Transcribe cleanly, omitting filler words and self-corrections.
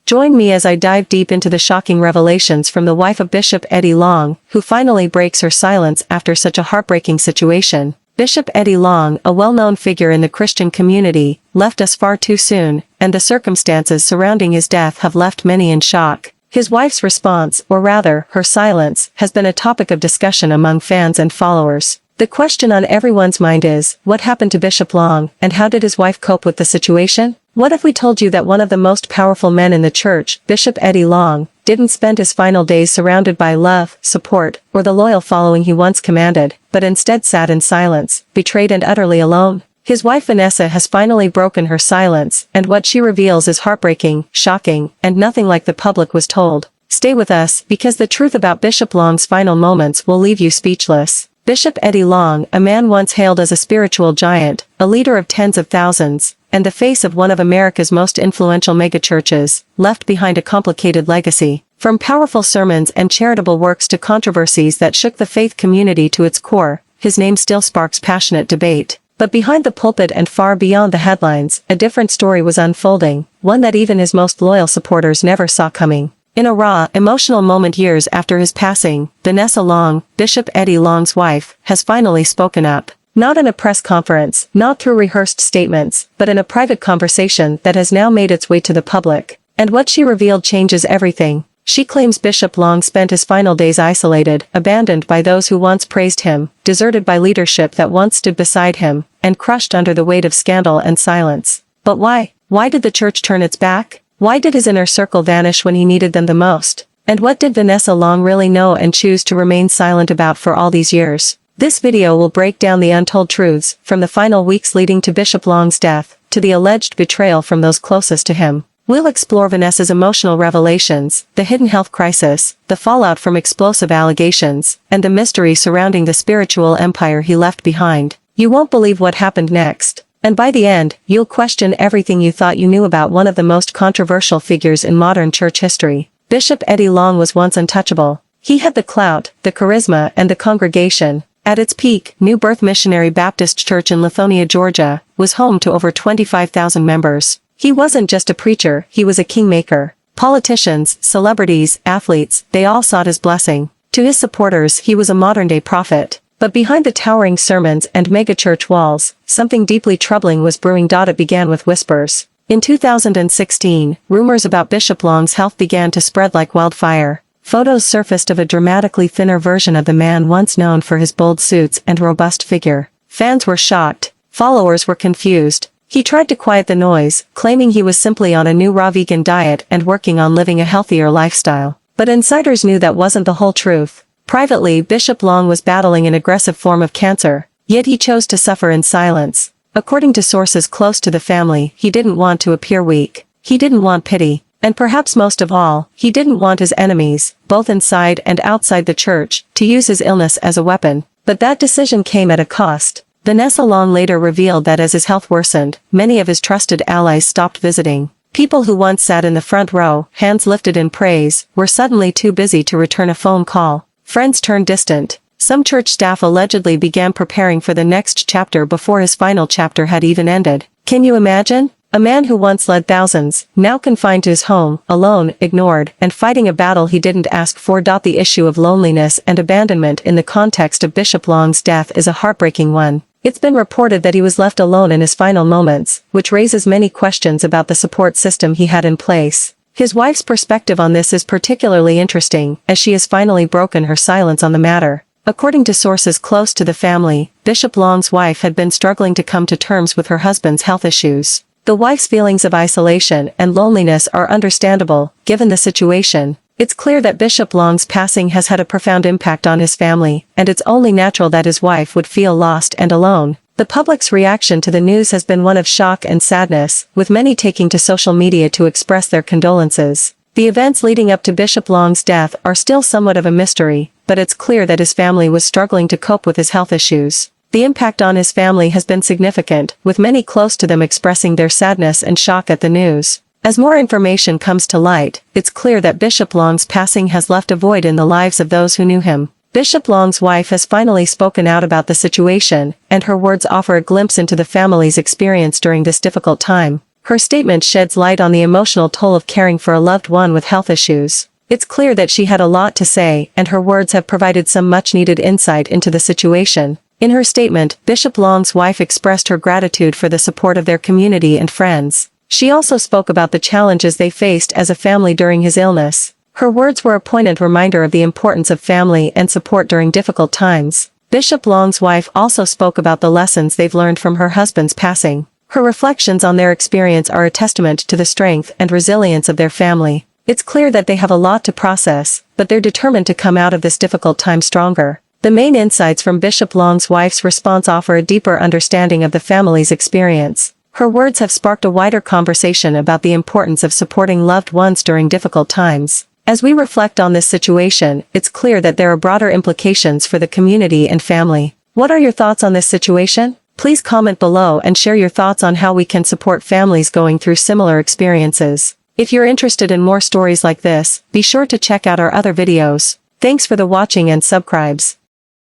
Join me as I dive deep into the shocking revelations from the wife of Bishop Eddie Long, who finally breaks her silence after such a heartbreaking situation. Bishop Eddie Long, a well-known figure in the Christian community, left us far too soon, and the circumstances surrounding his death have left many in shock. His wife's response, or rather, her silence, has been a topic of discussion among fans and followers. The question on everyone's mind is, what happened to Bishop Long, and how did his wife cope with the situation? What if we told you that one of the most powerful men in the church, Bishop Eddie Long, didn't spend his final days surrounded by love, support, or the loyal following he once commanded, but instead sat in silence, betrayed and utterly alone? His wife Vanessa has finally broken her silence, and what she reveals is heartbreaking, shocking, and nothing like the public was told. Stay with us, because the truth about Bishop Long's final moments will leave you speechless. Bishop Eddie Long, a man once hailed as a spiritual giant, a leader of tens of thousands, and the face of one of America's most influential megachurches, left behind a complicated legacy. From powerful sermons and charitable works to controversies that shook the faith community to its core, his name still sparks passionate debate. But behind the pulpit and far beyond the headlines, a different story was unfolding, one that even his most loyal supporters never saw coming. In a raw, emotional moment years after his passing, Vanessa Long, Bishop Eddie Long's wife, has finally spoken up. Not in a press conference, not through rehearsed statements, but in a private conversation that has now made its way to the public. And what she revealed changes everything. She claims Bishop Long spent his final days isolated, abandoned by those who once praised him, deserted by leadership that once stood beside him, and crushed under the weight of scandal and silence. But why? Why did the church turn its back? Why did his inner circle vanish when he needed them the most? And what did Vanessa Long really know and choose to remain silent about for all these years? This video will break down the untold truths, from the final weeks leading to Bishop Long's death, to the alleged betrayal from those closest to him. We'll explore Vanessa's emotional revelations, the hidden health crisis, the fallout from explosive allegations, and the mystery surrounding the spiritual empire he left behind. You won't believe what happened next. And by the end, you'll question everything you thought you knew about one of the most controversial figures in modern church history. Bishop Eddie Long was once untouchable. He had the clout, the charisma, and the congregation. At its peak, New Birth Missionary Baptist Church in Lithonia, Georgia, was home to over 25,000 members. He wasn't just a preacher, he was a kingmaker. Politicians, celebrities, athletes, they all sought his blessing. To his supporters, he was a modern-day prophet. But behind the towering sermons and megachurch walls, something deeply troubling was brewing. It began with whispers. In 2016, rumors about Bishop Long's health began to spread like wildfire. Photos surfaced of a dramatically thinner version of the man once known for his bold suits and robust figure. Fans were shocked. Followers were confused. He tried to quiet the noise, claiming he was simply on a new raw vegan diet and working on living a healthier lifestyle. But insiders knew that wasn't the whole truth. Privately, Bishop Long was battling an aggressive form of cancer, yet he chose to suffer in silence. According to sources close to the family, he didn't want to appear weak. He didn't want pity. And perhaps most of all, he didn't want his enemies, both inside and outside the church, to use his illness as a weapon. But that decision came at a cost. Vanessa Long later revealed that as his health worsened, many of his trusted allies stopped visiting. People who once sat in the front row, hands lifted in praise, were suddenly too busy to return a phone call. Friends turned distant. Some church staff allegedly began preparing for the next chapter before his final chapter had even ended. Can you imagine? A man who once led thousands, now confined to his home, alone, ignored, and fighting a battle he didn't ask for. The issue of loneliness and abandonment in the context of Bishop Long's death is a heartbreaking one. It's been reported that he was left alone in his final moments, which raises many questions about the support system he had in place. His wife's perspective on this is particularly interesting, as she has finally broken her silence on the matter. According to sources close to the family, Bishop Long's wife had been struggling to come to terms with her husband's health issues. The wife's feelings of isolation and loneliness are understandable, given the situation. It's clear that Bishop Long's passing has had a profound impact on his family, and it's only natural that his wife would feel lost and alone. The public's reaction to the news has been one of shock and sadness, with many taking to social media to express their condolences. The events leading up to Bishop Long's death are still somewhat of a mystery, but it's clear that his family was struggling to cope with his health issues. The impact on his family has been significant, with many close to them expressing their sadness and shock at the news. As more information comes to light, it's clear that Bishop Long's passing has left a void in the lives of those who knew him. Bishop Long's wife has finally spoken out about the situation, and her words offer a glimpse into the family's experience during this difficult time. Her statement sheds light on the emotional toll of caring for a loved one with health issues. It's clear that she had a lot to say, and her words have provided some much-needed insight into the situation. In her statement, Bishop Long's wife expressed her gratitude for the support of their community and friends. She also spoke about the challenges they faced as a family during his illness. Her words were a poignant reminder of the importance of family and support during difficult times. Bishop Long's wife also spoke about the lessons they've learned from her husband's passing. Her reflections on their experience are a testament to the strength and resilience of their family. It's clear that they have a lot to process, but they're determined to come out of this difficult time stronger. The main insights from Bishop Long's wife's response offer a deeper understanding of the family's experience. Her words have sparked a wider conversation about the importance of supporting loved ones during difficult times. As we reflect on this situation, it's clear that there are broader implications for the community and family. What are your thoughts on this situation? Please comment below and share your thoughts on how we can support families going through similar experiences. If you're interested in more stories like this, be sure to check out our other videos. Thanks for the watching and subscribes.